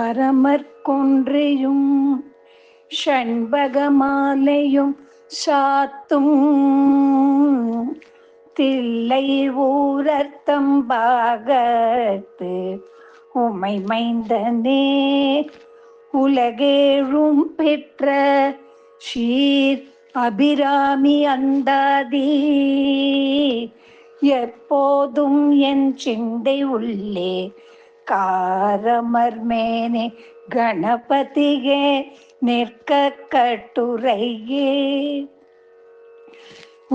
பரமற்கொன்றையும் ஷண்பகமாலையும் சாத்தும் தில்லை ஊரர்த்தம்பாகத்து உமை மைந்தனே உலகேழும் பெற்ற ஷீர் அபிராமி அந்தாதி எப்போதும் என் சிந்தை உள்ளே காரமர்மேனே கணபதியே நிற்க கட்டுரையே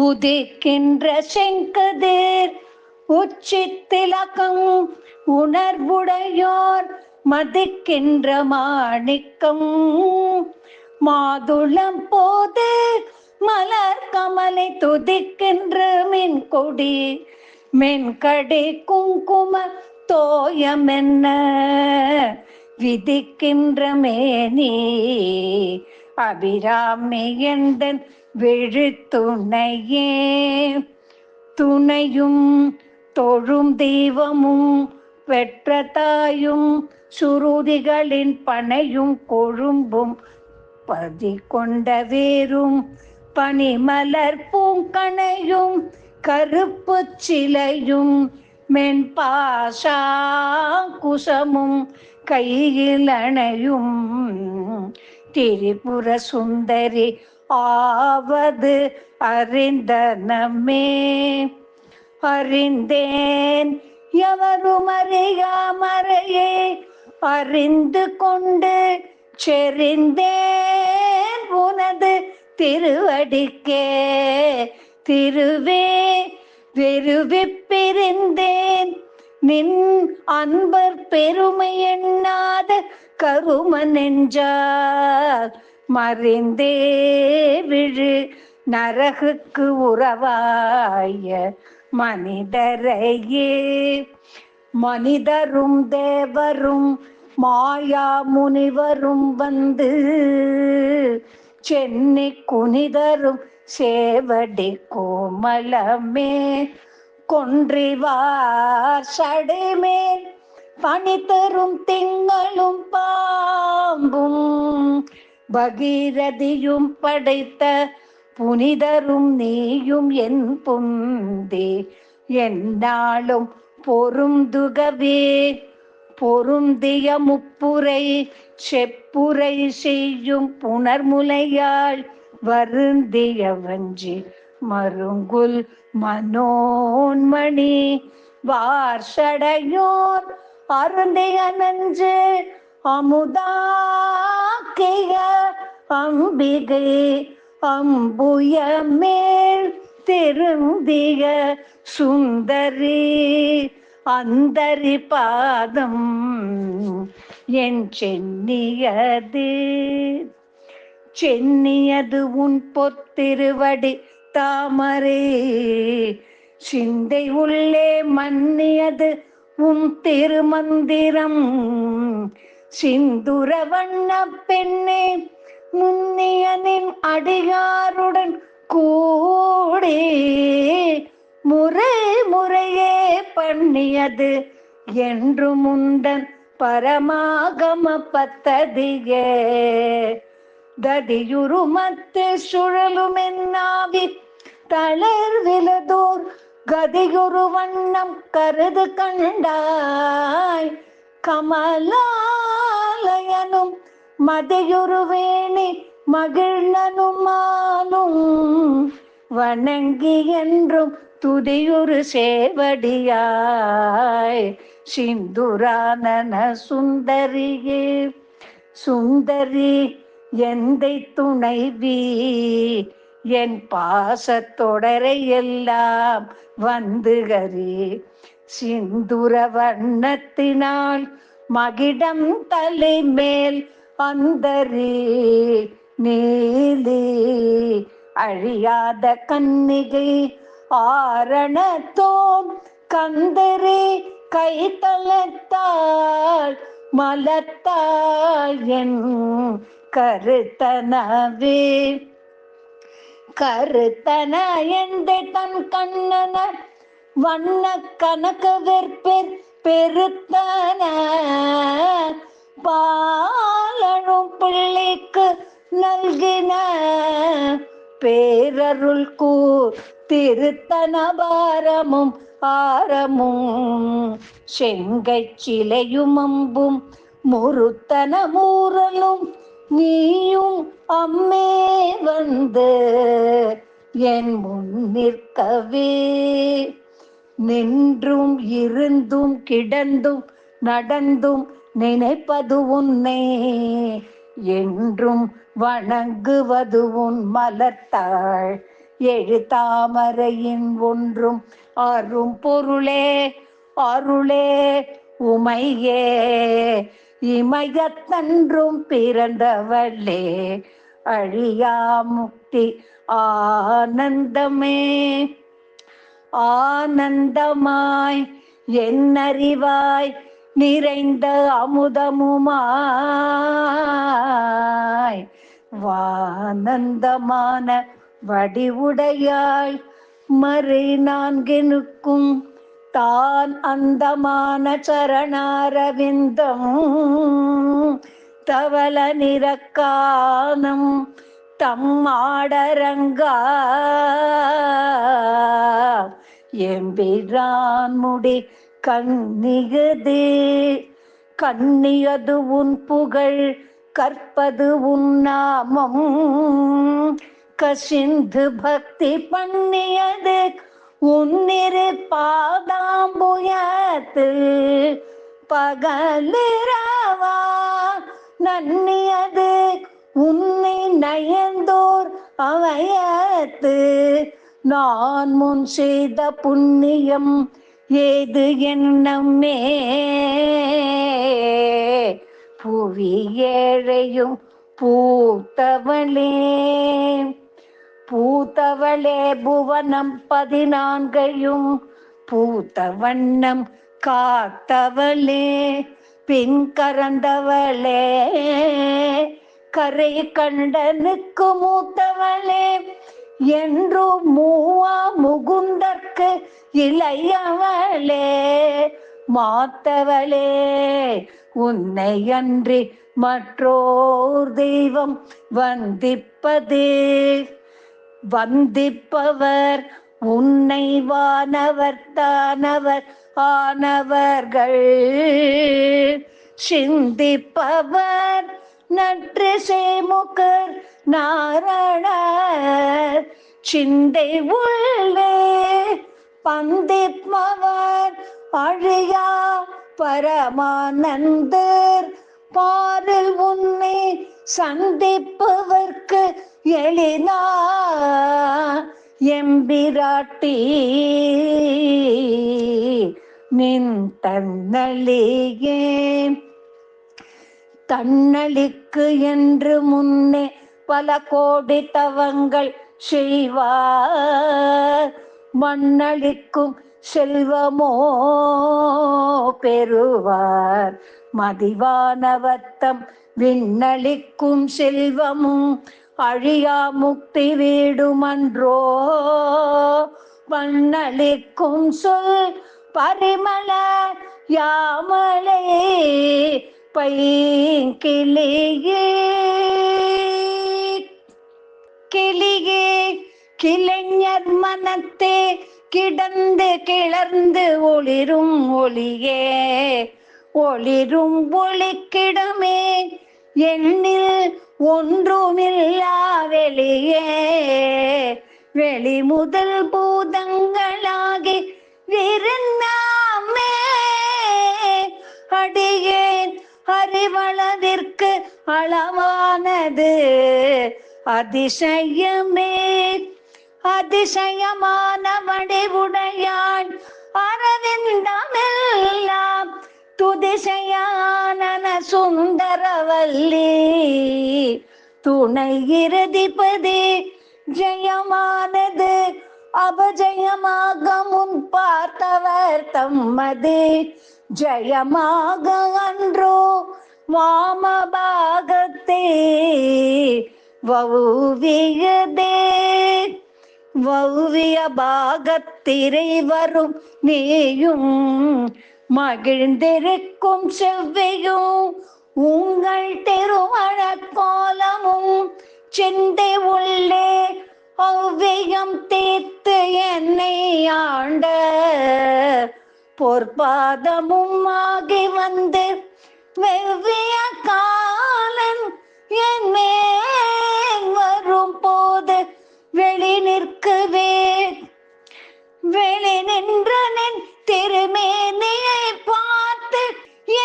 உதிக்கின்ற செங்கதிர் உச்சித்திலகம் உணர்வுடையோர் மதிக்கின்ற மாணிக்கம் மாதுளம் போது மலர் கமலை துதிக்கின்ற மென்கொடி மென்கடை குங்கும தோயமென்ன விதிக்கின்ற மேனி அபிராமி எந்தன் விழுத்துணையே துணையும் தொழும் தெய்வமும் பெற்ற தாயும் சுருதிகளின் பனையும் கொழும்பும் பதி கொண்ட வேரும் பனிமலர் பூங்கணையும் கருப்பு சிலையும் மென்பாசா குசமும் கையில் அணையும் திரிபுர சுந்தரி ஆவது அறிந்தனமே அறிந்தேன் எவரும் அறியாமறையே அறிந்து கொண்டு செறிந்தேன் உனது திருவடிக்கே திருவே வெறுவிப்பிருந்தேன் நின் அன்பர் பெருமை எண்ணாத கரும நெஞ்சால் மறைந்தே விழு நரகுக்கு உறவாய மனிதரையே மனிதரும் தேவரும் மாயா முனிவரும் வந்து சென்னி குனிதரும் சேவடி கோமலமே கொன்றிவார் சடைமேல் பணி தரும் திங்களும் பாம்பும் பகீரதியும் படைத்த புனிதரும் நீயும் என் புந்தி என்னாலும் பொருந்துகவே பொருந்திய முப்புரை செப்புரை செய்யும் புனர்முலையாள் வருந்திய வஞ்சி மருங்குல் மனோன்மணி வார்ஷடையோர் அருந்திய நஞ்சு அமுதாக்கிய அம்பிகை அம்புய மேல் திருந்திய சுந்தரி அந்தரி பாதம் என் சென்னியது சென்னியது உன் பொத்திருவடி தாமரை சிந்தை உள்ளே மன்னியது உன் திருமந்திரம் சிந்துர வண்ண பெண்ணே முன்னியனின் அடியாருடன் கூடி முறை முறையே பண்ணியது என்று முந்தன் பரமாகம பத்ததியே ததியுருமத்து சுழலுமென்னாவி தளர்விலதோர் கதியுரு வண்ணம் கருது கண்டாய் கமலாலயனும் மதியுருவேணி மகிழ்நனுமாலும் வணங்கி என்றும் துதியுரு சேவடியாய் சிந்துரானன சுந்தரியே சுந்தரி எந்தை துணைவி என் பாசத்தொடரை எல்லாம் வந்துகரி சிந்துர வண்ணத்தினால் மகிடம் தலைமேல் அந்தரி நீலி அழியாத கன்னிகை ஆரணத்தோம் கந்தரி கைத்தளத்தாள் மலத்தாள் என் கருத்தனவே கருத்தன எந்தை தன் கண்ணன வண்ண கனக வெற்பெற் பெருத்தன பாலழும் பிள்ளைக்கு நல்கின பேரருள் கூர் திருத்தனபாரமும் ஆரமும் செங்கை சிலையும் அம்பும் முறுத்தன மூரலும் நீயும் அம்மே வந்து என் முன் நிற்கவே நின்றும் இருந்தும் கிடந்தும் நடந்தும் நினைப்பது உன்னை என்றும் வணங்குவது உன் மலர்த்தாள் எழுத்தாமரையின் ஒன்றும் அரும் பொருளே அருளே உமையே இமயத்தன்றும் பிறந்தவளே அழியா முக்தி ஆனந்தமே ஆனந்தமாய் என்னறிவாய் நிறைந்த அமுதமுமாய் வானந்தமான வடிவுடையாய் மறை நான்கெனுக்கும் தான் அந்தமான சரணாரவிந்தம் தவள நிறக்கானம் தம்மாடரங்கா எம்பிரான் முடி கண்ணியதே கண்ணியது உன் புகழ் கற்பது உன் நாமம் கசிந்து பக்தி பண்ணியது உன்னிரு பாதாம்புயத்து பகலிரவா நன்னியது உன்னை நயந்தோர் அவையத்து நான் முன் செய்த புண்ணியம் ஏது என்னம்மே புவி ஏழையும் பூத்தவளே பூத்தவளே புவனம் 14 பூத்த வண்ணம் காத்தவளே பின் கறந்தவளே கரை கண்டனுக்கு மூத்தவளே என்றும் மூவா முகுந்தற்கு இளையவளே மாத்தவளே உன்னை அன்றி மற்றோர் தெய்வம் வந்திப்பதே வந்திப்பவர் உன்னை வானவர் தானவர் ஆனவர்கள் சிந்திப்பவர் நற்று சேமுகர் நாரணர் சிந்தை உள்ளே பந்திப்பவர் அழியா பரமானந்தர் பாரில் உன்னை சந்திப்பவர்க்கு எளினா எம்பிராட்டி நின் தன்னலியே தன்னலிக்கு என்று முன்னே பல கோடி தவங்கள் செய்வார் மண்ணளிக்கும் செல்வமோ பெறுவார் மதிவானவத்தம் விண்ணளிக்கும் செல்வமும் அழியா முக்தி வீடுமன்றோ மண்ணளிக்கும் சொல் பரிமள யாமலே பைங்கிளியே கிளியே கிளைஞர் மனத்தே கிடந்து கிளர்ந்து ஒளிரும் ஒளியே ஒளிரும் ஒளிக்கிடமே எண்ணில் ஒன்றுமில்லா வெளியே வெளி முதல் பூதங்களாகி விருந்தாமே அடியேன் அறிவளவிற்கு அளவானது அதிசயமே அதிசயமான வடிவுடையாள் அரவிந்தமெல்லாம் துதிசையான சுந்தரவல்லி துணை இறுதிப்பதி ஜெயமானது அபஜயமாக முன் பார்த்தவர் தம்மது ஜெயமாக அன்றோ வாமபாகத்தே வௌவியதே வௌவிய பாகத்திரை வரும் நீயும் மகிழ்ந்திருக்கும் செவ்வையும் உங்கள் திருமண கோலமும் சிந்தை உள்ளே ஒவ்வியம் தீர்த்து என்னை ஆண்ட பொற்பாதமும் ஆகி வந்து வெவ்விய காலன் என் மேல் வரும் போது வெளி நிற்குவேன். வெளி நின்றனின் திருமேனியை பார்த்து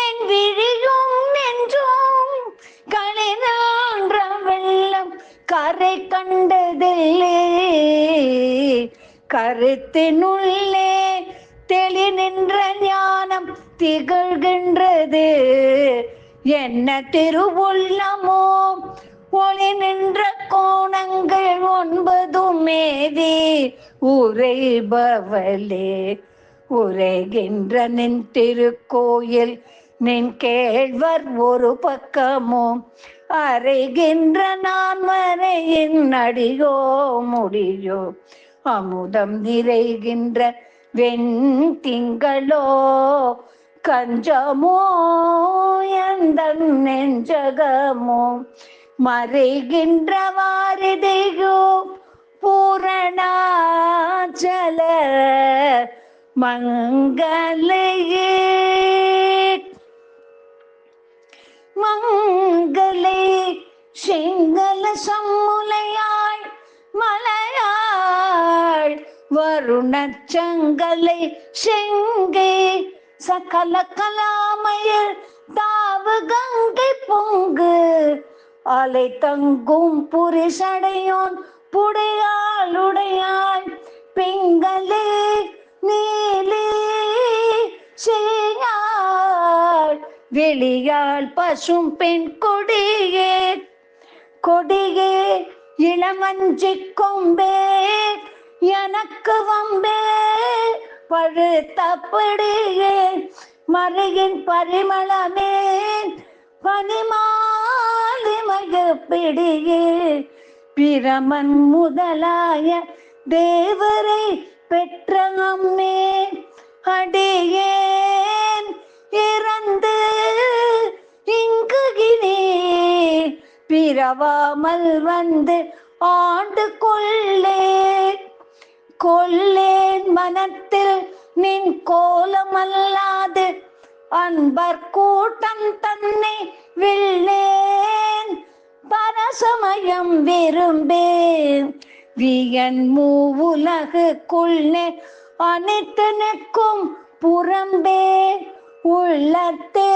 என் விழியும் நெஞ்சும் களிநின்ற வெள்ளம் கரை கண்டதில்லை. கருத்தினுள்ளே தெளி நின்ற ஞானம் திகழ்கின்றது. என்ன திருவுள்ளமோ ஒளி நின்ற கோணங்கள் 9 மேவி உரைபவளே. உரைகின்ற நின் திருக்கோயில் நின் கேழ்வர் ஒரு பக்கமோ அறைகின்ற நான் மறையின் அடியோ முடியோ. அமுதம் நிறைகின்ற வெண் திங்களோ கஞ்சமோ எந்த நெஞ்சகமோ மறைகின்ற வாரிதையோ பூரணாச்சல மங்களையே. மங்களே செங்கல சம்முலையாள் மலையாள் வருணச்சங்கலை செங்கே சகல கலாமையில் தாவு கங்கை பொங்கு அலை தங்கும் புரிசடையோன் புடையாளுடையாள் பிங்களே நீலி செய்யாள் வெளியாள் பசும் பெண் கொடியே. கொடியே இளமஞ்சி கொம்பே எனக்கு வம்பே பழுத்தப்படியே. மறையின் பரிமளமே பனிமாலி மகப்பிடியே. பிரமன் முதலாய தேவரை பெற்ற அம்மே அடியேன் இறந்து இங்குகினே. பிறவாமல் வந்து ஆண்டு கொள்ளேன். கொள்ளேன் மனத்தில் நின் கோலமல்லாது அன்பர் கூட்டம் தன்னை வில்லேன். பரசமயம் விரும்பேன் வியன் மூவுலகுக்குள்ளே அனைத்து நிற்கும் புறம்பே. உள்ளத்தே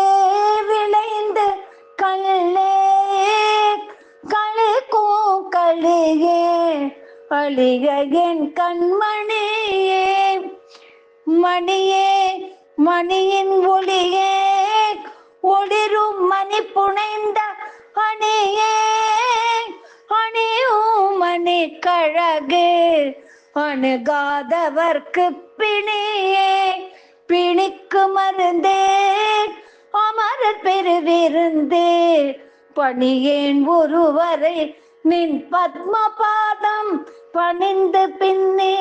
விளைந்து கல்லே கழிக்கும் களியே அழிய என் கண்மணியே. மணியே மணியின் ஒளியே ஒளிரும் மணி புனைந்த அணியே. அணியும் மணி கழகு அணுகாதவர்க்கு பிணியே. பிணிக்கு மருந்தே அமரர் பெருவிருந்தே. பணியேன் ஒருவரை நின் பத்ம பாதம் பணிந்து பின்னே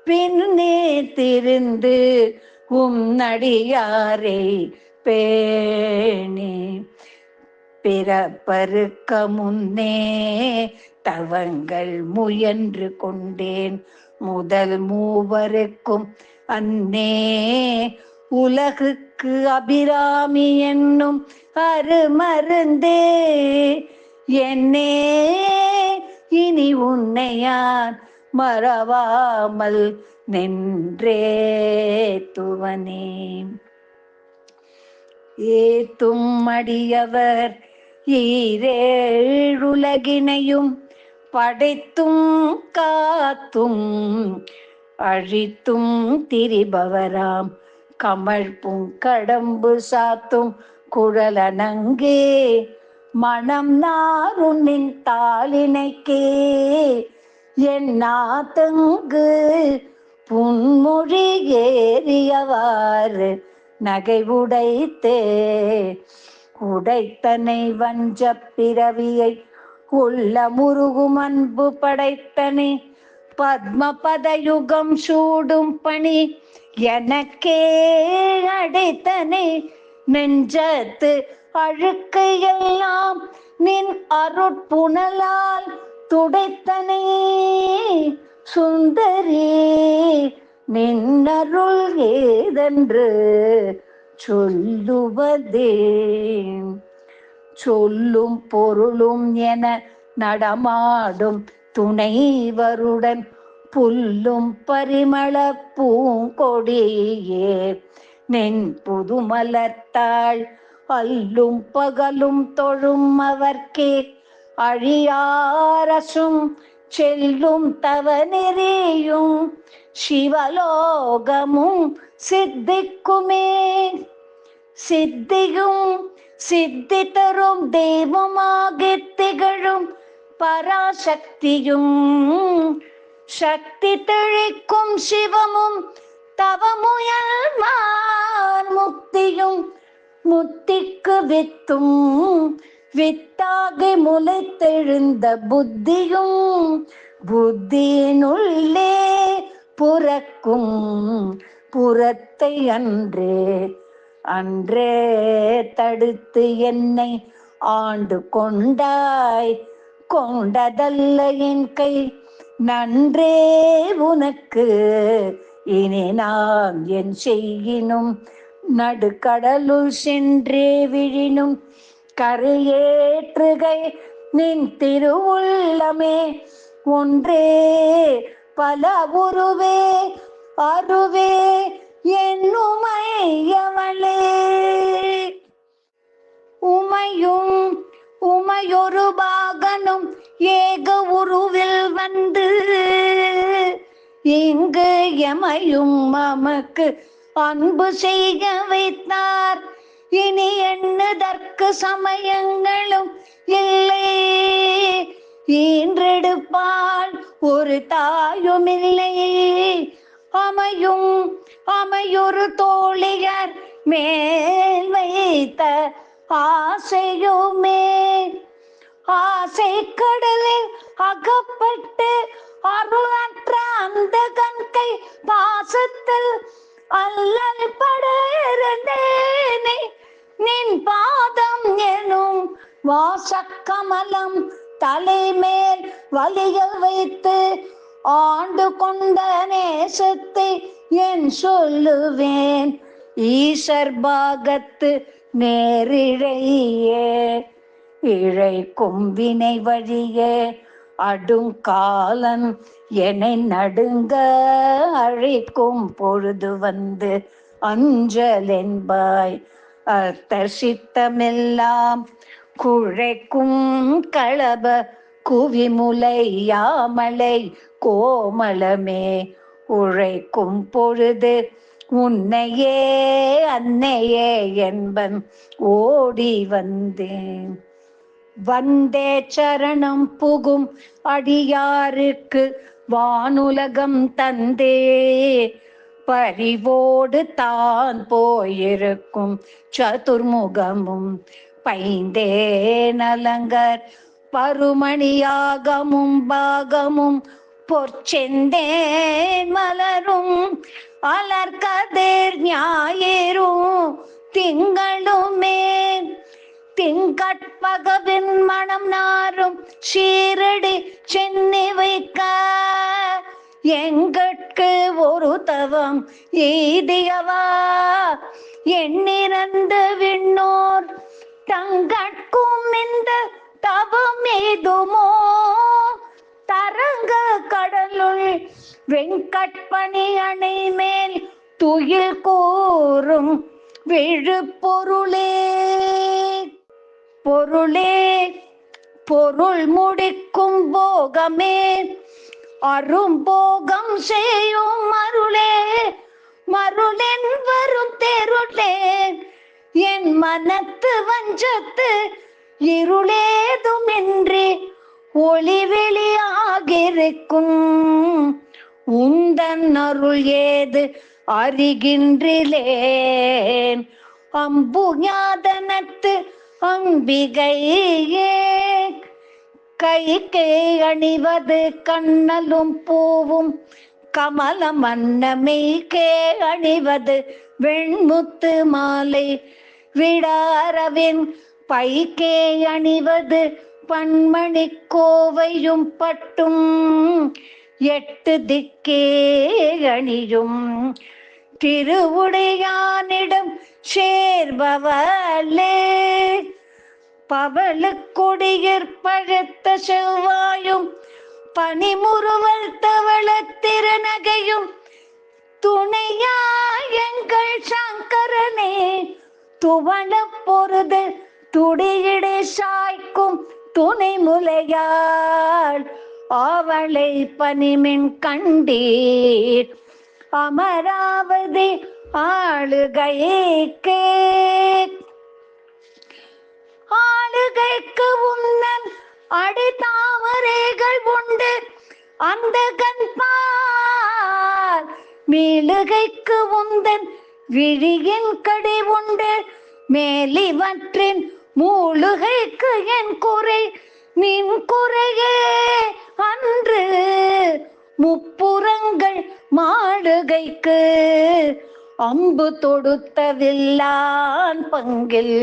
பின்னே திருந்து நடியாரை பேணி. பிறப்பருக்க முன்னே தவங்கள் முயன்று கொண்டேன். முதல் மூவருக்கும் அன்னே உலகுக்கு அபிராமி என்னும் அருமருந்தே. என்னே இனி உன்னையான் மறவாமல் நின்றே துவனே. ஏத்தும் அடியவர் ஈரேழுலகினையும் படைத்தும் காத்தும் அழித்தும் திரிபவராம் கமழ் பூங்கடம்பு சாத்தும் குழலனங்கே. மனம் நாருண்ணின் தாளினைக்கே என் நாத்தங்கு புன்மொழி ஏறியவாறு நகை உடைத்தே. உடைத்தனை வஞ்ச பிறவியை உள்ள முருகும் அன்பு படைத்தனை பத்ம பதயுகம் சூடும் பணி எனக்கே அடைத்தனை நெஞ்சத்து அழுக்கை எல்லாம் நின் அருட்புணலால் துடைத்தனே சுந்தரி. நின்னருள் ஏதென்று சொல்லுவதே. சொல்லும் பொருளும் என நடமாடும் துணைவருடன் புல்லும் பரிமள பூங்கொடியே நின் புதுமலர்த்தாள் அல்லும் பகலும் தொழும் அவர்க்கே அழியாரசும் செல்லும் தவநெறியும் சிவலோகமும் சித்திக்குமே. சித்தியும் சித்தி தரும் தெய்வமாகி திகழும் பராசக்தியும் சக்தி தெளிக்கும் சிவமும் தவமுயல்மார் முக்தியும் முத்திக்கு வித்தும் வித்தாகி முளைத்தெழுந்த புத்தியும் புத்தியினுள்ளே புறக்கும் புறத்தை அன்றே தடுத்து என்னை ஆண்டு கொண்டாய். கொண்டதல்ல என் கை நன்றே உனக்கு. இனி நான் என் செய்யினும் நடுக்கடலுள் சென்றே விழினும் கரையேற்றுகை நின் திருவுள்ளமே. ஒன்றே பல உருவே அருவே என்னுமையவளே. உமையும் உமையொரு பாகனும் ஏக உருவில் வந்து இங்கு எமையும் மமக்கு அன்பு செய்ய வைத்தார். இனி எண்ணுதற்கு சமயங்களும் இல்லை. ஈன்றெடுப்பாள் ஒரு தாயும் இல்லை. அமையொரு தோழியர் மேல் வைத்த ஆசையுமே. ஆசை கடலில் அகப்பட்டு அருளற்ற அந்த கண்கை பாசத்தில் அல்லல் பட இருந்தேனே. நின் பாதம் எனும் வாசக்கமலம் தலைமேல் வலிய வைத்து ஆண்டு கொண்ட நேசத்தை என் சொல்லுவேன். ஈசர் பாகத்து நேரிழையே இழைக்கும் வினை வழியே அடுங்காலன் என்னை நடுங்க அழைக்கும் பொழுது வந்து அஞ்சல் என்பாய். அர்த்தர் சித்தமெல்லாம் குழைக்கும் களப குவிமுலை யாமலை கோமளமே உழைக்கும் பொழுது உன்னையே அன்னையே என்பன் ஓடி வந்தேன். வந்தே சரணம் புகும் அடியாருக்கு வானுலகம் தந்தே பரிவோடு தான் போயிருக்கும் சதுர்முகமும் பைந்தே நலங்கர் பருமணியாகமும் பாகமும் பொற்செந்தேன் மலரும் அலர்கதிர் ஞாயிறும் திங்களுமே. திங்கட்பகவின் மனம் நாரும் சீரடி சென்னி வைக்க எங்கட்கு ஒரு தவம் எய்தியவா எண்ணிறந்து விண்ணோர் தங்கட்கும் இந்த தவம் ஏதுமோ. தரங்க கடலுள் வெங்கட்பணி அணை மேல் துயில் கூறும் விழுப்பொருளே. பொருளே பொருள் முடிக்கும் போகமே அரும்போகம் செய்யும் மருளே. மருளென் வரும் தெருளே என் மனத்து வஞ்சத்து இருளேதுமின்றி ஒளி வெளியாகிருக்கும். உந்தன் அருள் ஏது அறிகின்றிலேன். அம்பு ஞாதனத்து அம்பிகையே கைக்கே அணிவது கண்ணலும் பூவும் கமலம் அன்னமைக்கே அணிவது வெண்முத்து மாலை விடாரவின் பைக்கே அணிவது பன்மணி கோவையும் பட்டும் எட்டு திக்கே அணியும் திருவுடையானிடம் சேர்பவளே. பவளக்கொடியிற் பழுத்த செவ்வாயும் பனிமுறுவல் தவள திருநகையும் துணையாயங்கள் சங்கரனே துவள பொருது துடியிடை சாய்க்கும் துணை முலையாள் அவளை பனிமின் கண்டீர் அமராவதி ஆளுகைக்கு. ஆளுகைக்கு உன்னன் அடித்தாமரைகள் உண்டு அந்த கண்பார் மீளுகைக்கு உந்தன் விழியின் கடி உண்டு மேலிவற்றின் மூழுகைக்கு என் குறை நின் குறையே அன்று முப்புறங்கள் மாளுகைக்கு அம்பு தொடுத்தவில்லான் பங்கில்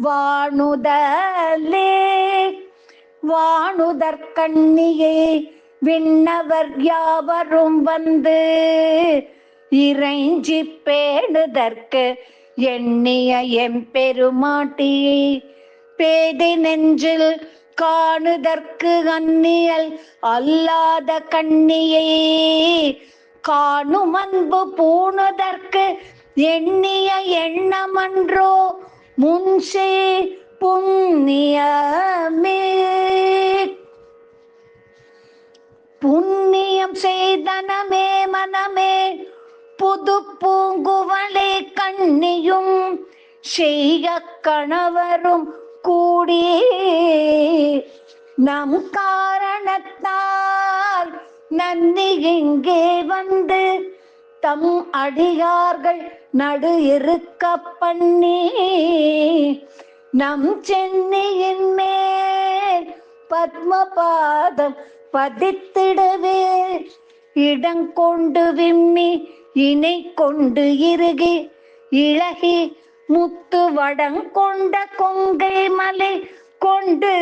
வானுதலே. வானுதற்கண்ணியே விண்ணவர் யாவரும் வந்து இறைஞ்சி பேணுதற்கு எண்ணிய எம்பெருமாட்டி பேதை நெஞ்சில் காணுதற்கு அந்நியல் அல்லாத கண்ணியை காணும் அன்பு பூணுதற்கு எண்ணிய எண்ணமன்றோ முன்சே புண்ணியமே. புண்ணியம் செய்தனமே மனமே புது பூங்குவளை கண்ணியும் செய்ய கணவரும் கூடி நம் காரணத்தால் நன்னி இங்கே வந்து தம் அடியார்கள் நடு இருக்க பண்ணி நம் சென்னியின் மேல் பத்மபாதம் பதித்திடவே இடங்கொண்டு விம்மி இணை கொண்டு இறுகி இழகி முத்து வடங்கொண்ட கொங்கை மலை கொண்டு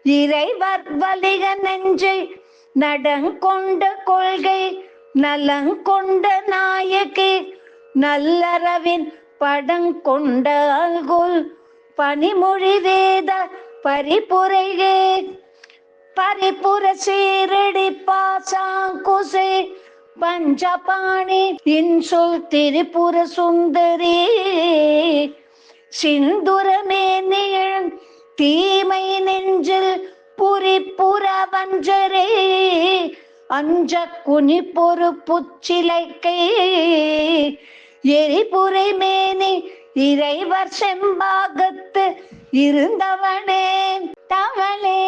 இறைவர் வலிக நெஞ்சை நடங்கொண்ட கொள்கை நலங்கொண்ட நாயகி நல்லறவின் படங்கொண்ட அல்குல் பனிமொழி வேத பரிபுரையே பரிபுர சீரடி பாசாங்குசை பஞ்சபாணி இன்சொல் திரிபுர சுந்தரி சிந்துரமேனியன் தீமை நெஞ்சில் புரிபுர வஞ்சரே அஞ்ச குனி பொறு புச்சிலைக்கை எரிபுரை மேனி இறைவர் செம்பாகத்து இருந்தவனே தவளே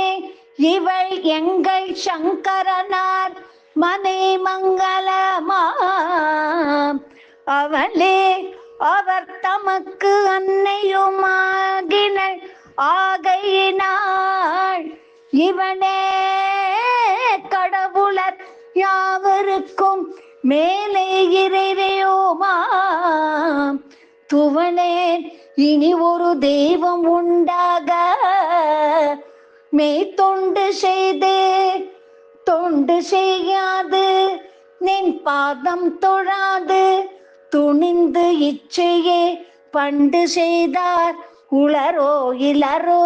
இவள் எங்கள் சங்கரனார் மனை மங்களமாம் அவளே அவர் தமக்கு அன்னையுமாகினள் ஆகையினாள் இவனே கடவுளர் யாவருக்கும் மேலே இறைவையோமாம் துவனேன் இனி ஒரு தெய்வம் உண்டாக மெய் தொண்டு செய்து தொண்டு செய்யாது நின் பாதம் தொழாது துணிந்து இச்சையே பண்டு செய்தார் உளரோ இளரோ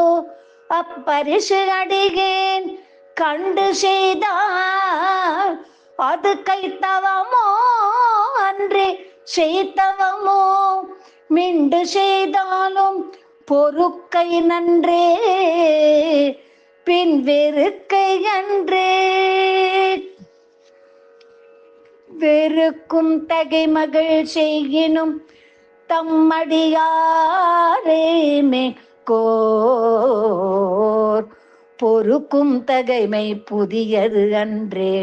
அப்பரிசு அடிகேன் கண்டு செய்தார் அது கைத்தவமோ அன்றே செய்தவமோ மிண்டு செய்தாலும் பொறுக்கை நன்றே பின் வெறுக்கை அன்றே. வெறுக்கும் தகை மகள் செய்யினும் தம்மடியாரேமே கோர் பொறுக்கும் தகைமை புதியது அன்றே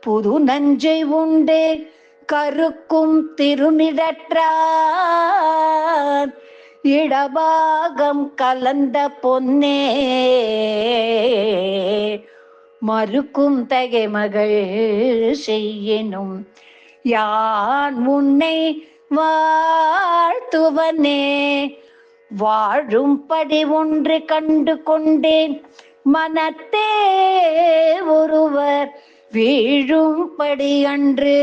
புது நஞ்சை உண்டே கருக்கும் திருநிடற்றார் இடபாகம் கலந்த பொன்னே மறுக்கும் தகை மகள் செய்யினும் யான் உன்னை வாழ்த்துவனே. வாழும்படி ஒன்று கண்டு கொண்டேன் மனத்தே ஒருவர், வீழும்படி அன்று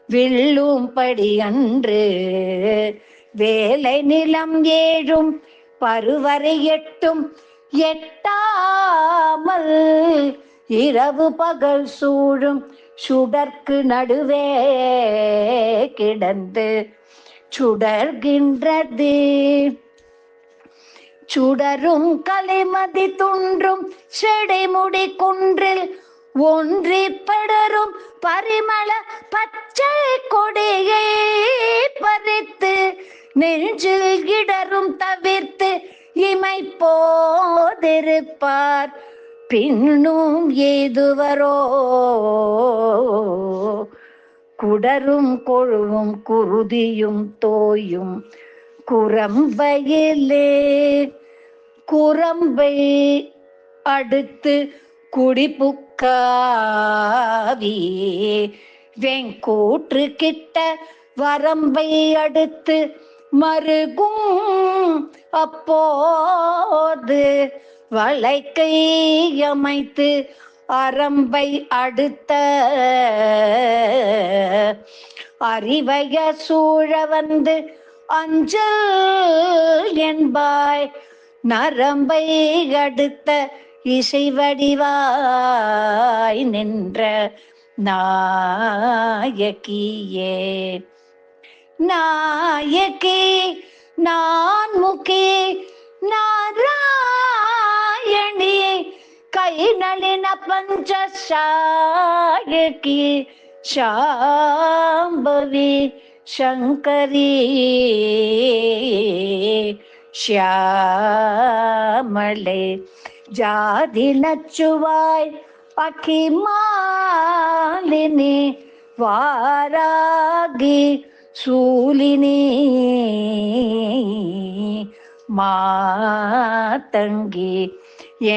வில்லும்படி அன்று. வேலை நிலம் ஏழும் பருவரை எட்டும் எட்டாமல், இரவு பகல் சூழும் சுடர்க்கு நடுவே கிடந்து சுடர்கின்றது. சுடரும் கலைமதி துன்றும் செடைமுடி குன்றில் ஒன்றி படரும் பரிமள பச்சை கொடியை பறித்து, நெஞ்சில் இடரும் தவிர்த்து இமை போதிருப்பார் பின்னும் ஏதுவரோ. குடரும் கொழுவும் குருதியும் தோயும் குரம்பையிலே, குரம்பை அடுத்து குடிபுக்காவி, வெங்கூற்று கிட்ட வரம்பை அடுத்து மருகும் அப்போது, வளைக்கை அமைத்து அரம்பை அடுத்த அறிவைய சூழ வந்து அஞ்சல் என்பாய், நரம்பை அடுத்த இசை வடிவாய் நின்ற நாயகியே. நாயகி நான்முகி நாராயணி, கை நளின பஞ்ச சாயகி சாம்பவி சங்கரி ஷியாமளே, ஜாதி நச்சுவாய் அகிமாலினி வாராகி சூலினி மாதங்கி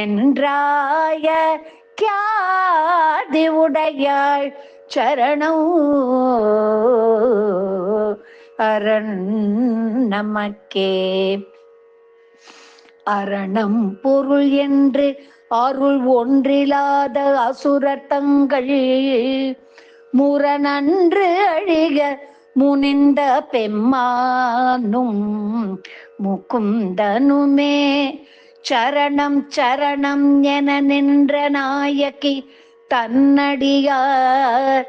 என்றாய கியாதி உடையாள் சரணம் அரண் நமக்கே. அரணம் பொருள் என்று அருள் ஒன்றிலாத அசுரர் தங்கள் முரணன்று அழிக முனிந்த பெம்மானும் முகுந்தனுமே, சரணம் சரணம் என நின்ற நாயகி தன்னடியார்,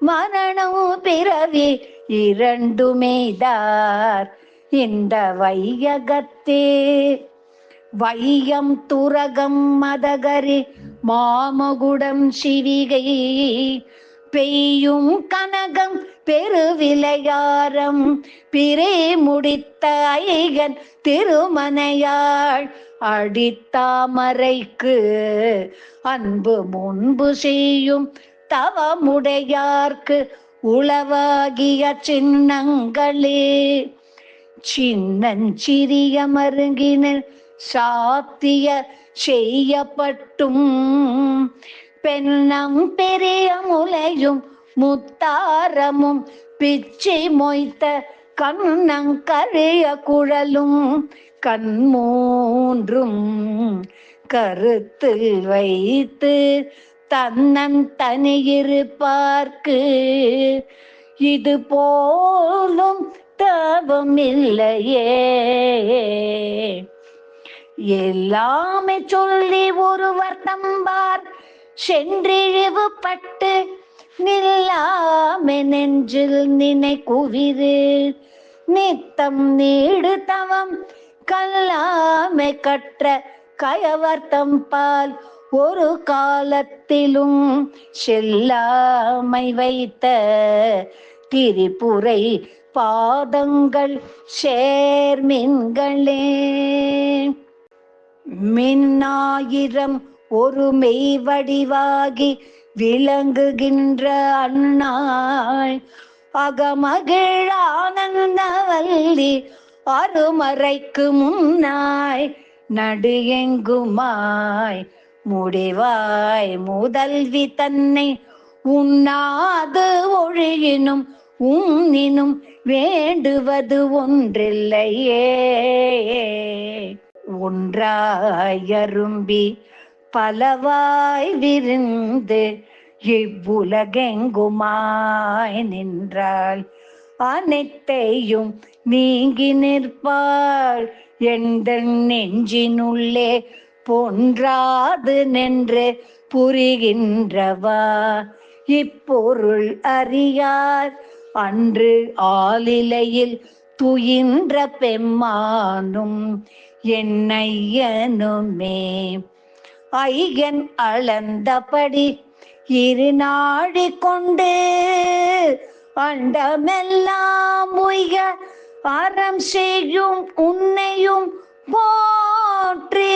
மரணம் பிறவி இரண்டுமேதார் இந்த வையகத்தே. வையம் துரகம் மதகரி மாமகுடம் சிவிகை, பெய்யும் கனகம் பெருவிலையாரம் பிறை முடித்த ஐகன் திருமனையாள், அடித்தாமரைக்கு அன்பு முன்பு செய்யும் தவமுடையார்க்கு உளவாகிய சின்னங்களே. சின்னஞ்சிறிய மருங்கினில் சாத்திய செய்யப்பட்டும், பெண்ணம் பெரிய முலையும் முத்தாரமும் பிச்சை மொய்த்த கண்ணங்கரிய குழலும் கண்மூன்றும் கருத்தில் வைத்து தன்னன் தனியிருப்பார்க்கு, இது போலும் தவம் இல்லையே. எல்லாமே சொல்லி ஒருவர் தம்பார் சென்றிழிவுபட்டு, நில்லாமே நெஞ்சில் நினை குவிது நித்தம் நீடு தவம் கல்லாமை கற்ற கயவர்த்தம் பால், ஒரு காலத்திலும் செல்லாமை வைத்த திரிபுரை பாதங்கள் சேர்மின்களே. மின்னாயிரம் ஒரு மெய் வடிவாகி விளங்குகின்ற அண்ணாள், அகமகிழ் ஆனந்தவல்லி அருமறைக்கு முன்னாய், நடு எங்குமாய் முடிவாய் முதல்வி தன்னை உண்ணாது ஒழியினும் உன்னினும் வேண்டுவது ஒன்றில்லையே. ஒன்றாயரும்பி பலவாய் விருந்து இவ்வுலகெங்குமாய் நின்றாள் அனைத்தையும் நீங்கி நிற்பாள் எந்த நெஞ்சினுள்ளே பொன்றாது நின்று புரிகின்றவா இப்பொருள் அறியார் அன்று ஆலிலையில் துயின்ற பெம்மானும் என்னையனுமே. ஐயன் அளந்தபடி இரு நாழி கொண்டு அண்டமெல்லாம் உய்க அறம் செய்யும் உன்னையும் போற்றி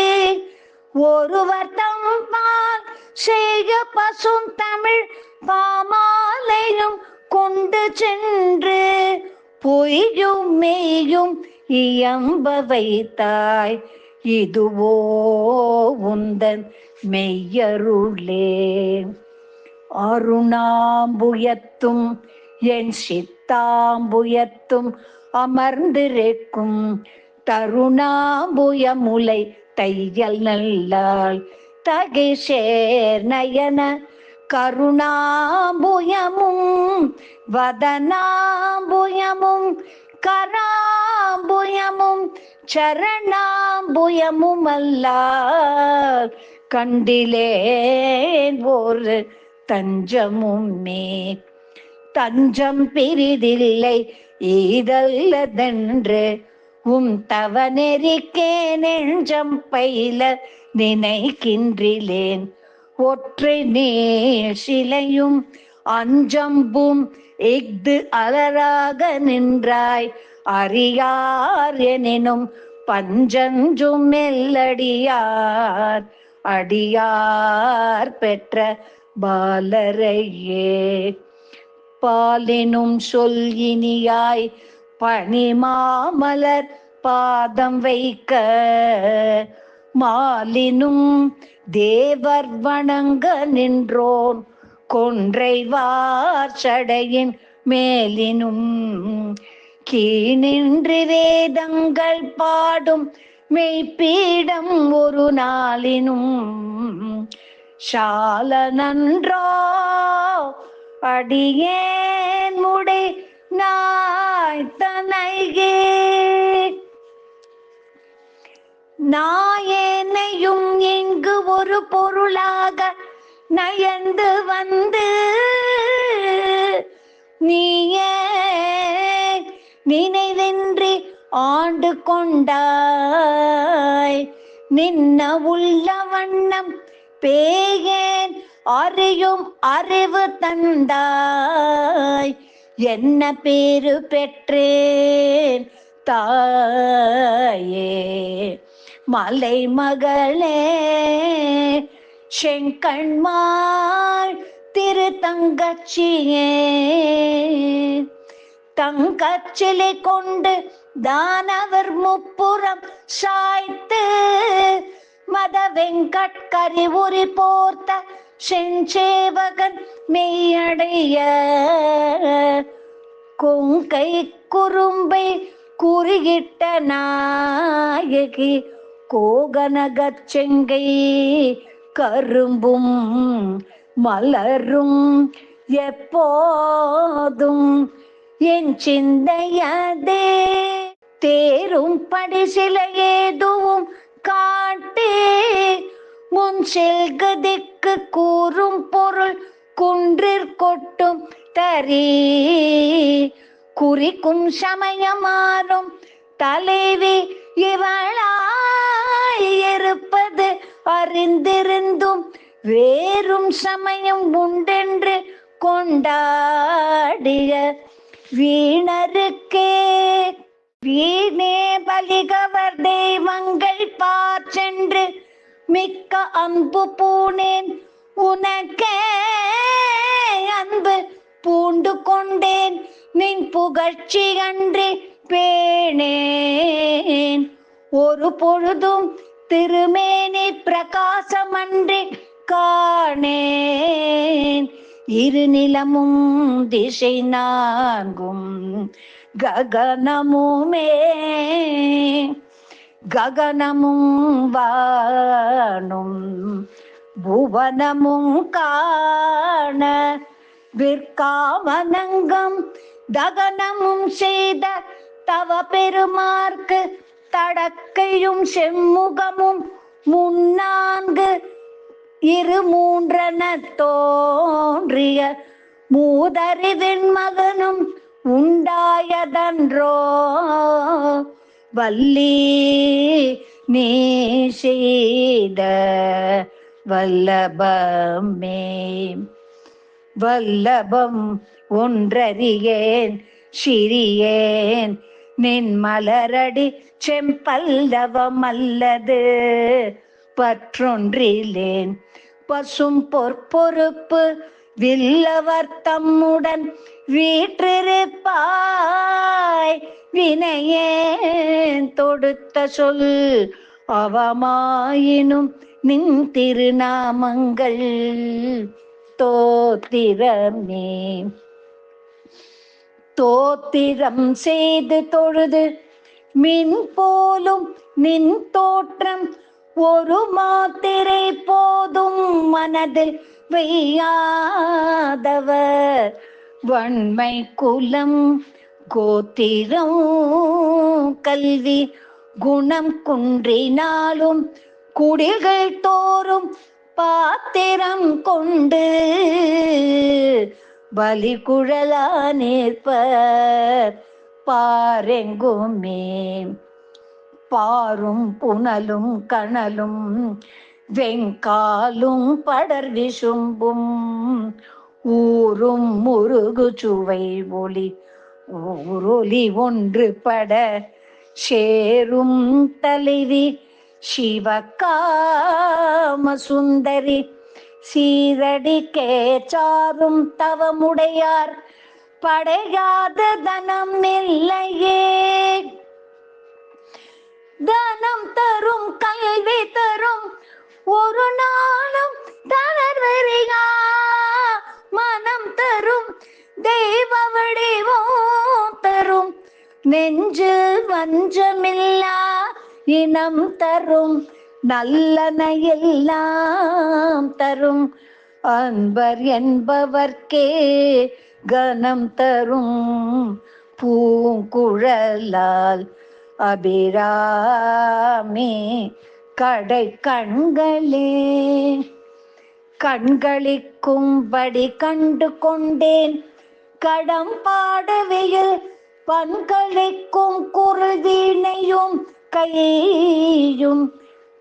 ஒருவர் தம்பால் செய்க பசும் தமிழ் பாமாலையும் கொண்டு சென்று பொய்யும் மெய்யும் இயம்ப வைத்தாய் இதுவோ உந்தன் மெய்யருளே. அருணாம்புயத்தும் என் சித்தாம்புயத்தும் அமர்ந்திருக்கும் தருணாம்புயமுலை தையல் நல்லாள் தகைசேர் நயன கருணாம்புயமும் வதனாம்புயமும் கராம்புயமும் சரணாம்புயமும் அல்லால் கண்டிலேன் ஒரு தஞ்சமுமே. தஞ்சம் பிரிதில்லை ஈதல்லதென்று தவ நெறிக்கே நெஞ்சம் பயில நினைக்கின்றிலேன் ஒற்றை சிலையும் அஞ்சம்பும் இஃது அலராக நின்றாய் அறியார் எனினும் பஞ்சஞ்சும் மெல்லடியார் அடியார் பெற்ற பாலரையே. பாலினும் சொல் இனியாய் பனிமாமலர் பாதம் வைக்க மாலினும் தேவர் வணங்க நின்றோன் கொன்றை வார்ச்சடையின் மேலினும் கீழின்றி வேதங்கள் பாடும் மெய்ப்பீடம் ஒரு நாளினும் சால நன்றோ அடியேன் முடை நாய்த்தனையே. நாயேனையும் இங்கு ஒரு பொருளாக நயந்து வந்து நீயே நினைவின்றி ஆண்டு கொண்டாய் நின்ன உள்ள வண்ணம் பேயேன் அறியும் அறிவு தந்தாய் என்ன பேரு பெற்றேன் தாயே. மலை மகளே செங்கண்மாள் திரு தங்கச்சியே தங்கச்சிலை கொண்டு தானவர் முப்புறம் சாய்த்து மத வெங்கட்கரி உரி போர்த்த செஞ்சேவகன் மெய்யடைய கொங்கை குறும்பை குறியிட்ட நாயகி கோகனகச் செங்கை கரும்பும் மலரும் எப்போதும் என் சிந்தையதே. தேரும் படி சில ஏதுவும் காட்டி முன் செல்கதிக்கு கூறும் பொருள் குன்றிற் கொட்டும் தரி குறிக்கும் சமயமாறும் தலைவி இவளாய் இருப்பது அறிந்திருந்தும் வேறும் சமயம் உண்டென்று கொண்டாடிய வீணருக்கே வீணே பலிகவர் தெய்வங்கள் பாற்றென்று மிக்க அன்பு பூணேன் உனக்கே அன்பு பூண்டு கொண்டேன் நின் புகழ்ச்சி அன்றி பேணேன் ஒரு பொழுதும் திருமேனி பிரகாசமன்றி காணேன் இரு நிலமும் திசை நான்கும் ககனமுமே ககனமும் வானும் புவனமும் காண விற்காமனங்கம் தகனமும் செய்த தவ பெருமார்க்கு தடக்கையும் செம்முகமும் முன்னான்கு இரு மூன்றன தோன்றிய மூதறிவின் மகனும் உண்டாயதன்றோ வல்லி நீ செய்த வல்லபமே வல்லபம் ஒன்றறியேன் சிறியேன் நின் மலரடி செம்பல்லவம் அல்லது பற்றொன்றிலேன் பசும் பொற்பொறுப்பு வில்லவர் தம்முடன் வீற்றிருப்பாய் வினையேன் தொடுத்த சொல் அவமாயினும் நின் திருநாமங்கள் தோத்திரமே தோத்திரம் செய்து தொழுது மின் போலும் நின் தோற்றம் ஒரு மாத்திரை போதும் மனதில் வையாதவர் வன்மை குலம் கோத்திரம் கல்வி குணம் குன்றினாலும் குடில்கள் தோறும் பாத்திரம் கொண்டு பலி குழலா நிற்பர் பாரெங்குமே பாரும் புனலும் கணலும் வெங்காலும் படர் விசும்பும் ஊரும் முருகு சுவை ஒளி ஊரொலி ஒன்று பட சேரும் தலைவி சிவகாம சுந்தரி சீரடி கேச்சாரும் தவமுடையார் படையாத தனம் இல்லையே தனம் தரும் கல்வி தரும் ஒரு நாளும் தளர்வெறியா மனம் தரும் தெய்வ வடிவம் தரும் நெஞ்சு வஞ்சமில்லா இனம் தரும் நல்லன எல்லாம் தரும் அன்பர் என்பவர்க்கே கனம் தரும் பூங்குழலால் அபிராமி கடை கண்களே கண்களிக்கும்படி கண்டு கொண்டேன் கடம்பாடவையில் பண்களிக்கும் குருதினையும் கையும்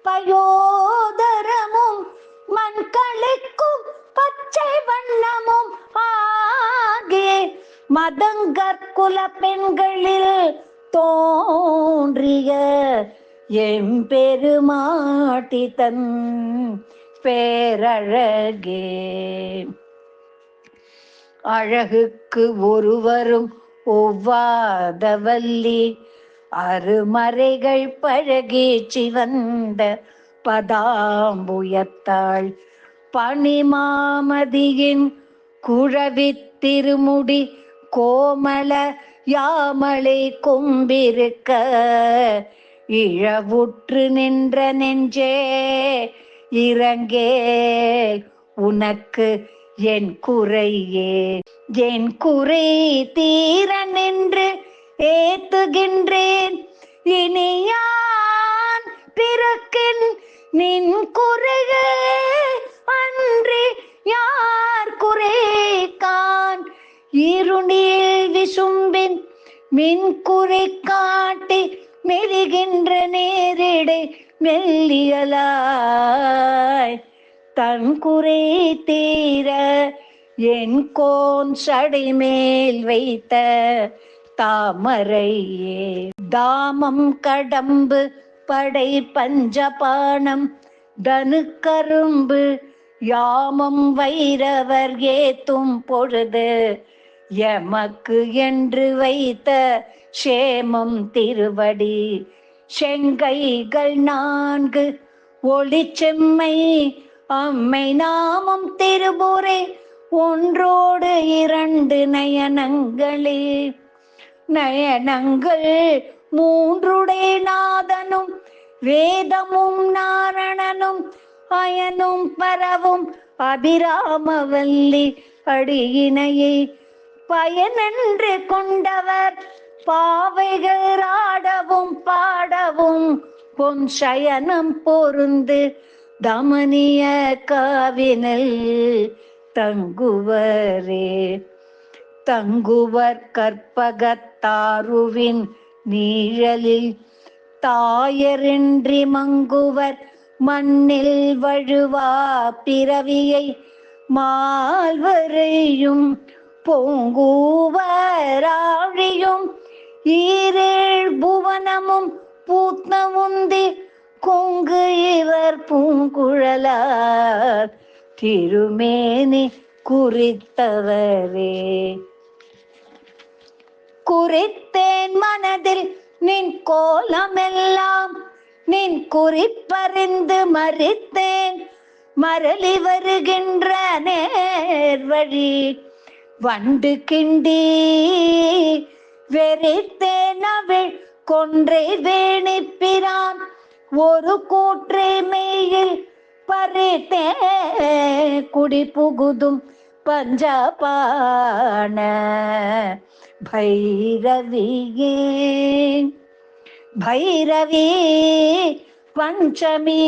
பயோதரமும் மண்களிக்கும் பச்சை வண்ணமும் ஆகிய மதங்கற்குல பெண்களில் தோன்றிய எம்பெருமாட்டி தன் பேரழகே அழகுக்கு ஒருவரும் ஒவ்வாதவல்லி அருமறைகள் பழகி சிவந்த பதாம்புயத்தாள் பனிமாமதியின் குழவி திருமுடி கோமல யாமலை கொம்பிருக்க இழவுற்று நின்ற நெஞ்சே இறங்கே உனக்கு என் குறையே என் குறை தீர நின்று ஏத்துகின்றேன் இனியான் பிறக்கின் நின் குறையே அன்றி யார் குறைக்கான் இருணில் விசும்பின் மின் குறை காட்டி மெலிகின்ற நேரிடை மெல்லியலாய் தன் குறை தீர என் கோன் சடை மேல் வைத்த தாமரையே தாமம் கடம்பு படை பஞ்சபானம் தனு கரும்பு யாமம் வைரவர் ஏத்தும் பொழுது எமக்கு என்று வைத்த சேமம் திருவடி செங்கைகள் 4 ஒளி செம்மை அம்மை நாமம் திருமுறை ஒன்றோடு இரண்டு நயனங்களே. நயனங்கள் மூன்றுடை நாதனும் வேதமும் நாரணனும் அயனும் பரவும் அபிராமவல்லி அடியினையை பயனென்று கொண்டவர் பாவைகள் ஆடவும் பாடவும் பொன் சயனம் பொருந்து தமனிய காவினில் தங்குவரே. தங்குவர் கற்பகத்தாருவின் நீழலில் தாயரின்றி மங்குவர் மண்ணில் வழுவா பிறவியை மால்வரையும் பொங்கூவராழியும் ஈரேழ் புவனமும் பூத்னமுந்தி கொங்கு இவர் பூங்குழலார் திருமேனி குறித்தவரே. குறித்தேன் மனதில் நின் கோலமெல்லாம் நின் குறிப்பறிந்து மறித்தேன் மரளி வருகின்ற நேர்வழி வண்டு கிண்டி வெறித்தேன் அவிழ் கொன்றை வேணிப்பிரான் ஒரு கூற்றை மெய்யில் பறித்தே குடி புகுதும் பஞ்சபாண பைரவியே. பைரவி பஞ்சமி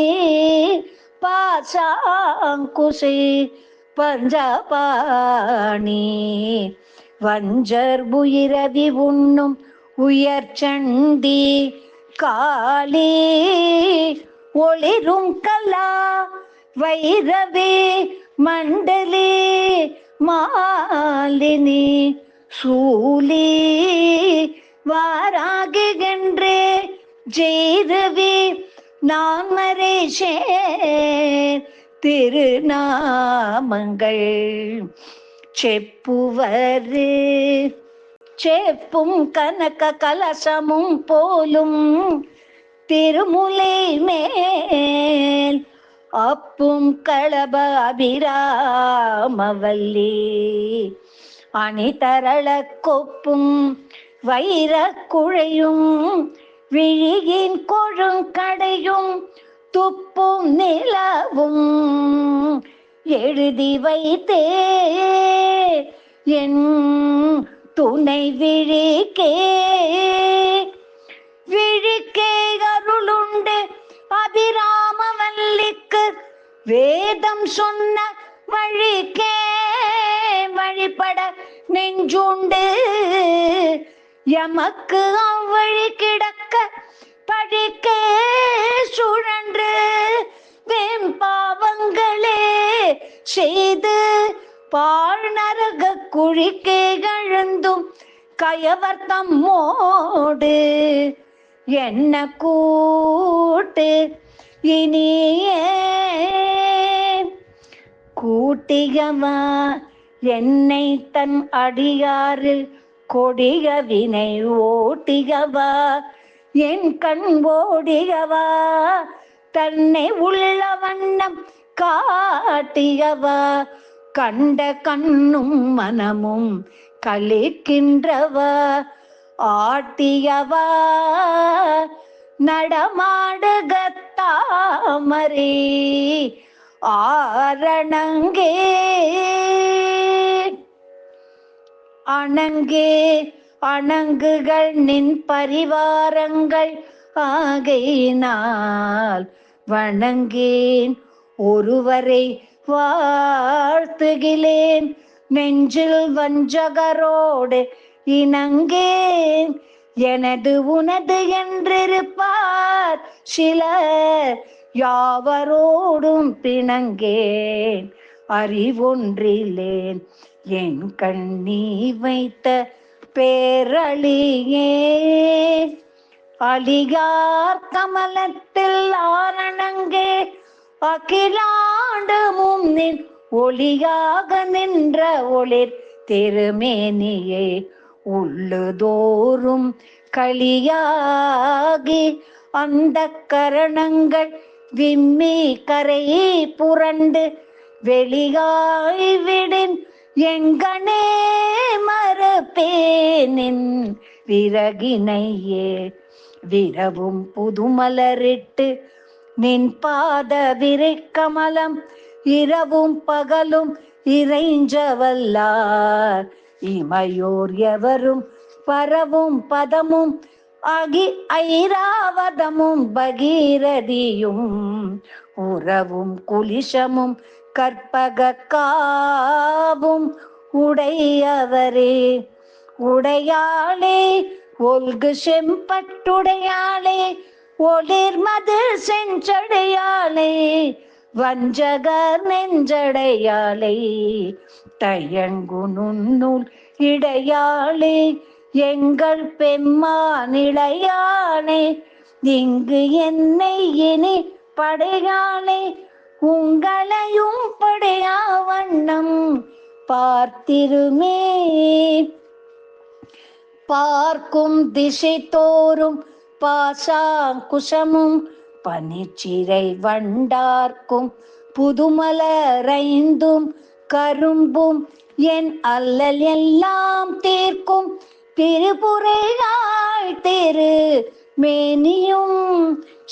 பாசாங்குசி பஞ்சபாணி வஞ்சர் புயிரவி உண்ணும் உயர்ச்சண்டி காளி ஒளிரும் கலா வைரவி மண்டலி மாலினி சூலி வாராகின்றே ஜெய்ரவி நாமரேஷே திருநாமங்கள் செப்புவரு. செப்பும் கனக கலசமும் போலும் திருமுலை மேல் அப்பும் களப அபிராமவல்லி அணிதரள கொப்பும் வைர குழையும் விழியின் கொழுங்கடையும் துப்பும் நிலவும் எழுதி வைத்தே என் துணை விழிக்கே. விழிக்கே அருளுண்டு அபிராமவல்லிக்கு வேதம் சொன்ன வழிக்கே வழிபட நெஞ்சுண்டு எமக்கு அவ்வழி கிடக்க பழிக்கே சுழன்று வெம்பாவங்களே செய்து பாழ் நரக குழிக்கே கழுந்தும் கயவர்த்தம் மோடு என்ன கூட்டு இனியே. கூட்டியவா என்னை தன் அடியாரில் கொடிய வினை ஓட்டியவா என் கண் ஓடியவா தன்னை உள்ள வண்ணம் காட்டியவா கண்ட கண்ணும் மனமும் கலிக்கின்றவா ஆட்டியவா நடமாடுக தாமரை ஆரணங்கே. அணங்கே அணங்குகள் நின் பரிவாரங்கள் ஆகையினால் வணங்கேன் ஒருவரை வாழ்த்துகிலேன் நெஞ்சில் வஞ்சகரோடு இணங்கேன் எனது உனது என்றிருப்பார் சிலர் யாவரோடும் பிணங்கேன் அறிவொன்றிலேன் என் கண்ணீ வைத்த பேரழியே. அழியார் கமலத்தில் ஆரணங்கே அகிலாண்டமும் நின் ஒளியாக நின்ற ஒளிர் திருமேனியே உள்ளுதோறும் களியாகி அந்த கரணங்கள் விம்மி கரை புரண்டு வெளியாய் விடின் எங்கனே மறப்பேனின் விறகினையே விரவும் புதுமலரிட்டு நின் பாத விரைக்கமலம் இரவும் பகலும் இறைஞ்சவல்லார் இமையோர் எவரும் பரவும் பதமும் ஐராவதமும் பகீரதியும் உறவும் குலிஷமும் கற்பக காவும் உடையவரே. உடையாளே ஒல்கு செம்பட்டுடையாளே ஒளிர்மது செஞ்சடையாளே வஞ்சகர் நெஞ்சடையாளே தயங்கு நுண்ணுள் இடையாளே எங்கள் பெம்மானிடையாளே இங்கு என்னை இனி படையாளே உங்களையும் படையா வண்ணம் பார்த்திருமே. பார்க்கும் திசை தோறும் பாசாங்குஷமும் பனிச்சிறை வண்டார்க்கும் புதுமலரைந்தும் கரும்பும் என் அல்லல் எல்லாம் தீர்க்கும் திருப்புரையாள் திரு மேனியும்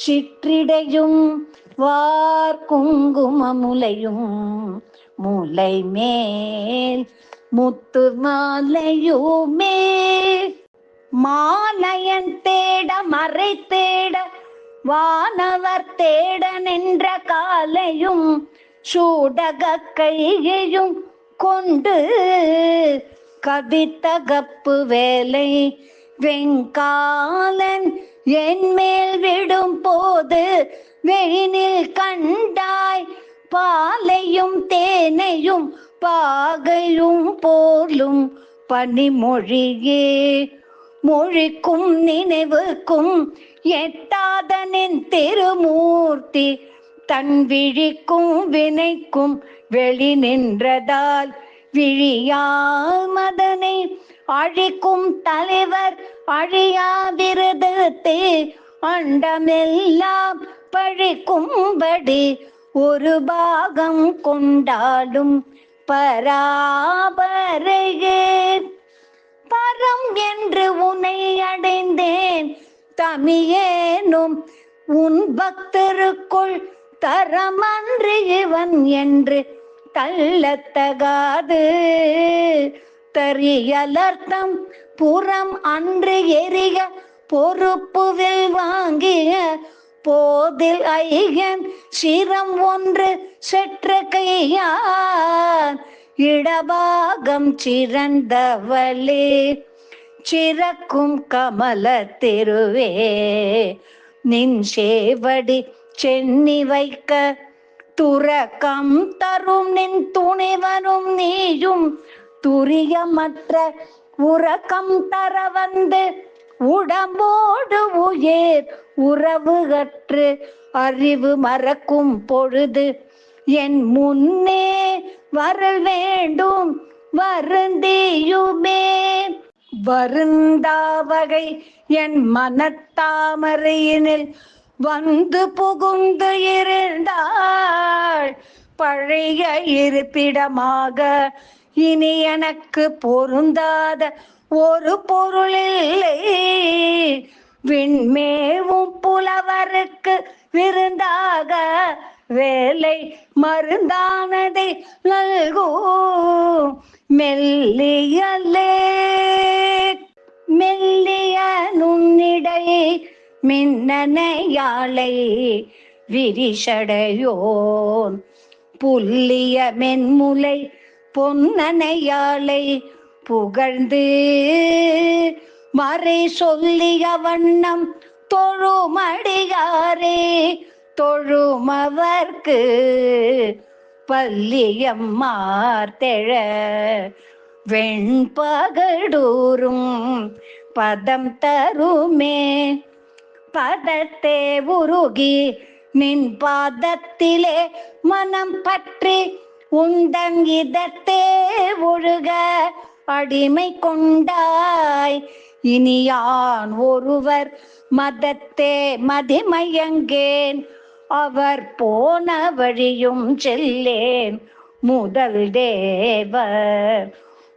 சிற்றிடையும் வார் குங்குமமுலையும் முலை மேல் முத்து மாலையுமே. மாலையன் தேட மறை தேட வானவர் தேட நின்ற காலையும் சூடக கையையும் கொண்டு கவித்தகப்பு வேலை வெங்காலன் என் மேல் விடும் போது வெயினில் கண்டாய் பாலையும் தேனையும் பாகையும் போலும் பனிமொழியே. மொழிக்கும் நினைவுக்கும் எட்டாத நின் திருமூர்த்தி தன் விழிக்கும் வினைக்கும் வெளி நின்றதால் விழியால் மதனை அழிக்கும் தலைவர் அழியா விருதத்தே அண்டமெல்லாம் பழிக்கும்படி ஒரு பாகம் கொண்டாடும் பராபரையே. பரம் என்று உன்னை அடைந்தேன் தமியேனும் உன் பக்தருக்குள் தரமன்று இவன் என்று தள்ளத்தகாது தரியலர்த்தம் புறம் அன்று எரிய பொறுப்புவில் வாங்கிய போதில் ஐயன் சிரம் ஒன்று செற்ற கையான் இடபாகம் சிறந்தவளே. சிறக்கும் கமல தெருவே நின் சேவடி சென்னி வைக்க துறக்கம் தரும் நின் துணிவனும் நீயும் துரியமற்ற உறக்கம் தர வந்து உடம்போடு உயிர் உறவு கற்று அறிவு மறக்கும் பொழுது என் முன்னே வரல் வேண்டும் வருந்தியுமே. வருந்தாவகை என் மனத்தாமரையினில் வந்து புகுந்து இருந்தாள் பழைய இருப்பிடமாக இனி எனக்கு பொருந்தாத ஒரு பொருளில்லை. விண்மேவும் புலவருக்கு விருந்தாக வேலை மருந்தானதை நல்கூ மெல்லியலே. மெல்லிய நுண்ணிடை மின்னனையாளை விரிசடையோன் புல்லிய மென்முலை பொன்னனையாளை புகழ்ந்து மறை சொல்லிய வண்ணம் தொழுமடியாரே தொழுமவர்க்கு பல்லியம் மார்த்தெழ வெண்பகடூரும் பதம் தருமே. பதத்தே உருகி நின் பாதத்திலே மனம் பற்றி உந்தன் இதத்தே ஒழுக அடிமை கொண்டாய். இனியான் ஒருவர் மதத்தே மதிமயங்கேன் அவர் போன வழியும் செல்லேன் முதல் தேவர்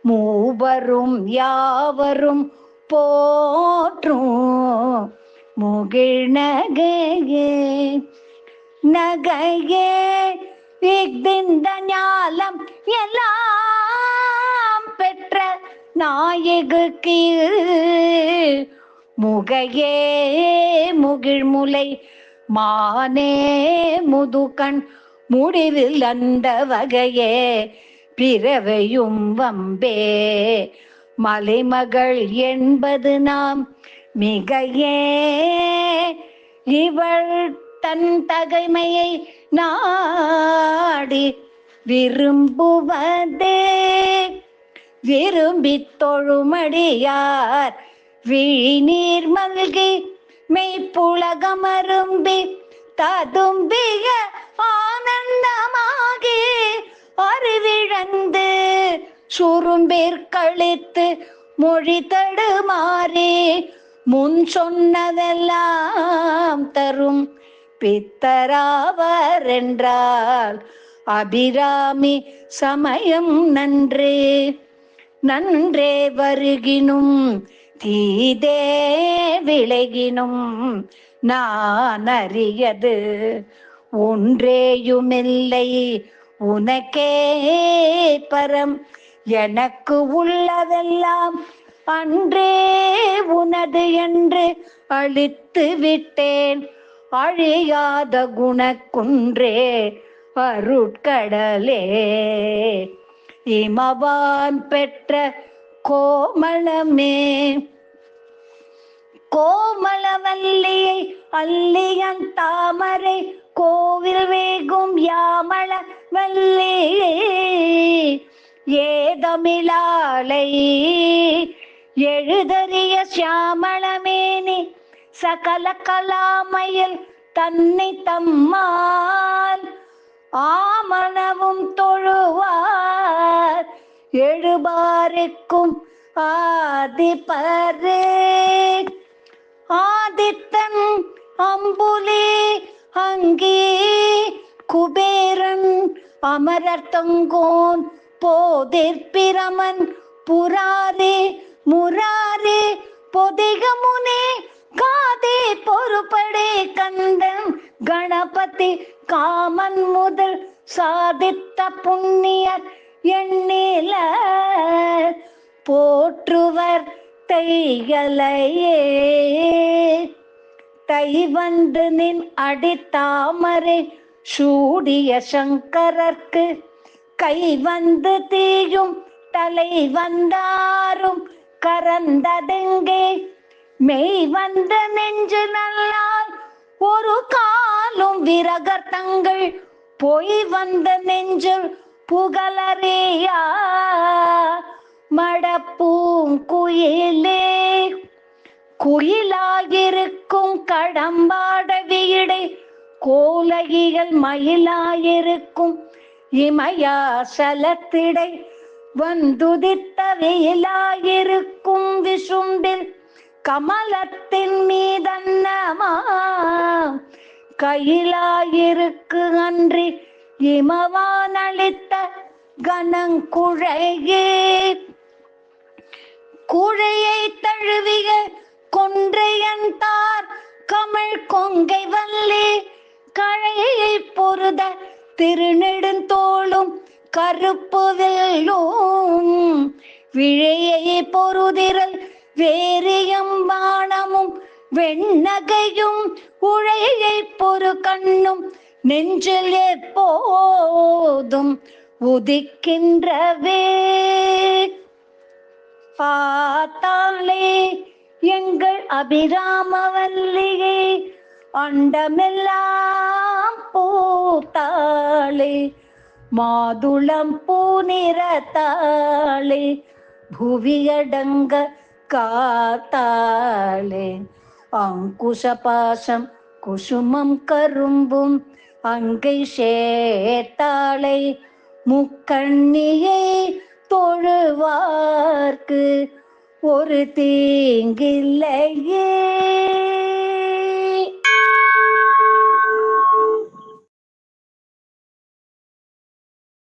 மூவரும் யாவரும் போற்றும் முகிழ் நகையே நகையே இஃதிந்த ஞாலம் எல்லாம் பெற்ற நாயகுக்கு முகையே முகிழ்முலை மானே முதுகண் முடிவில் அந்த வகையே பிறவையும் வம்பே மலைமகள் என்பது நாம் மிகையே இவள் தன் தகைமையை நாடி விரும்புவதே விரும்பித் தொழுமடியார் விழிநீர் மல்கி மெய்ப்புலகமரும்பி ததும்பிய ஆனந்தமாகி அறிவிழந்து சுரும்பிற்கழித்து மொழி தடுமாறி முன் சொன்னதெல்லாம் தரும் பித்தராவர் என்றால் அபிராமி சமயம் நன்றே நன்றே வருகினும் தீதே விளைகினும் நான் அறியது ஒன்றேயுமில்லை உனக்கே பரம் எனக்கு உள்ளதெல்லாம் அன்றே உனது என்று அழித்து விட்டேன் அழியாத குணக்குன்றே அருட்கடலே இமவான் பெற்ற கோமளமே கோமளவல்லியை அல்லியன் தாமரை கோவில் வேகும் யாமள வல்லியே ஏதமிழாலை எழுதறிய சியாமளமேனி சகல கலாமையில் தன்னை தம்மால் ஆமணவும் தொழுவார் எழுபாருக்கும் ஆதிபரே ஆதித்தன் அம்புலி அங்கி குபேரன் அமரர் தொங்கோன் போதிற்பிரமன் புராரி முராரி பொதிகமுனே காதே பொறுப்படே கந்தன் கணபதி காமன் முதல் சாதித்த புண்ணியர் எண்ணில போற்றுவர் தைகளையே தை வந்து நின் அடித்தாமரை சூடிய சங்கரர்க்கு கை வந்து தீயும் தலை வந்தாரும் கரந்ததெங்கே மெய் வந்த நெஞ்சு நல்லால் ஒரு காலும் விரகர் தங்கள் பொய் வந்த நெஞ்சில் புகழறியா மடப்பூங்குயிலே குயிலாயிருக்கும் கடம்பாட வீடை கோலகிகள் மயிலாயிருக்கும் இமயாசலத்திடை வந்துதித்த வெயிலாயிருக்கும் விசும்பில் கமலத்தின் மீதன்னமா கையிலாயிருக்கு அன்றி இமவான் அளித்த கனங்குழையே குழையை தழுவிய கொன்றையன் தார் கமிழ் கொங்கை வல்லி கழையை பொருத திருநெடுந்தோளும் கருப்பு வெள்ளும் விழையை பொருதிரல் வேரியம் வானமும் வெண்ணகையும் உழையை பொறு கண்ணும் நெஞ்சில் எப்போதும் உதிக்கின்றவே பார்த்தாலே எங்கள் அபிராமவல்லியே அண்டமெல்லாம் பூத்தாளே மாதுளம் பூநிறத்தாளே புவியடங்க காத்தாளே அங்குச பாசம் குசுமம் கரும்பும் அங்கை சேர்த்தாளை முக்கண்ணியை தொழுவார்க்கு ஒரு தீங்கில்லையே.